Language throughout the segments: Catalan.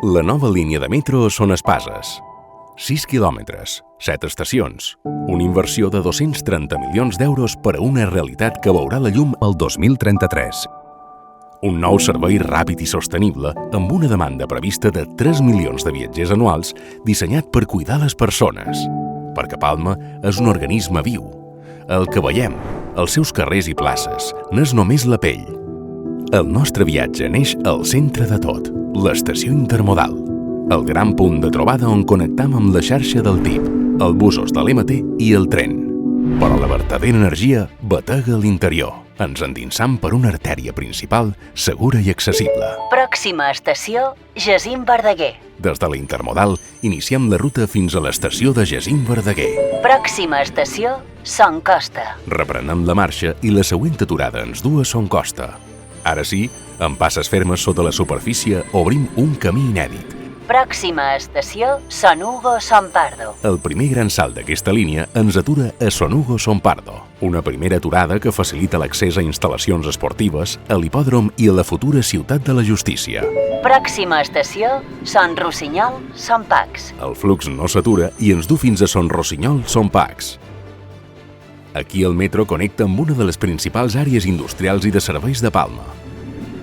La nova línia de metro Son Espases. 6 quilòmetres, 7 estacions, una inversió de 230 milions d'euros per a una realitat que veurà la llum el 2033. Un nou servei ràpid i sostenible amb una demanda prevista de 3 milions de viatgers anuals dissenyat per cuidar les persones. Perquè Palma és un organisme viu. El que veiem, els seus carrers i places, n'és només la pell. El nostre viatge neix al centre de tot, l'estació intermodal. El gran punt de trobada on connectam amb la xarxa del TIP, els busos de l'MT i el tren. Però la vertadera energia batega a l'interior. Ens endinsam per una artèria principal segura i accessible. Pròxima estació, Jacint Verdaguer. Des de la intermodal, iniciem la ruta fins a l'estació de Jacint Verdaguer. Pròxima estació, Son Costa. Reprenem la marxa i la següent aturada ens du a Son Costa. Ara sí, amb passes fermes sota la superfície, obrim un camí inèdit. Pròxima estació, Son Hugo Son Pardo. El primer gran salt d'aquesta línia ens atura a Son Hugo Son Pardo, una primera aturada que facilita l'accés a instal·lacions esportives, a l'hipòdrom i a la futura ciutat de la justícia. Pròxima estació, Son Rossinyol, Son Pacs. El flux no s'atura i ens du fins a Son Rossinyol, Son Pacs. Aquí el metro connecta amb una de les principals àrees industrials i de serveis de Palma.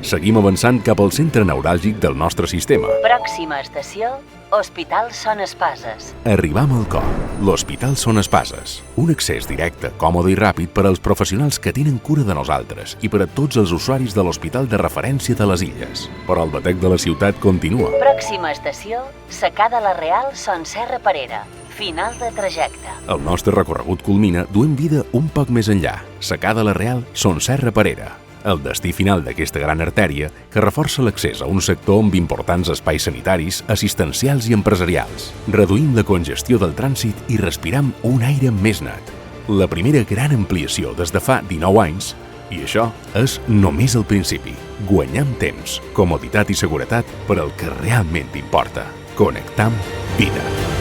Seguim avançant cap al centre neuràlgic del nostre sistema. Pròxima estació, Hospital Son Espases. Arribam al cor, l'Hospital Son Espases. Un accés directe, còmode i ràpid per als professionals que tenen cura de nosaltres i per a tots els usuaris de l'hospital de referència de les Illes. Però el batec de la ciutat continua. Pròxima estació, Secada la Real Son Serra Parera. Final de trajecte. El nostre recorregut culmina duent vida un poc més enllà. Secada la Real Son Serra Parera. El destí final d'aquesta gran artèria que reforça l'accés a un sector amb importants espais sanitaris, assistencials i empresarials. Reduïm la congestió del trànsit i respiram un aire més net. La primera gran ampliació des de fa 19 anys, i això és només el principi. Guanyam temps, comoditat i seguretat per al que realment importa. Connectam vida.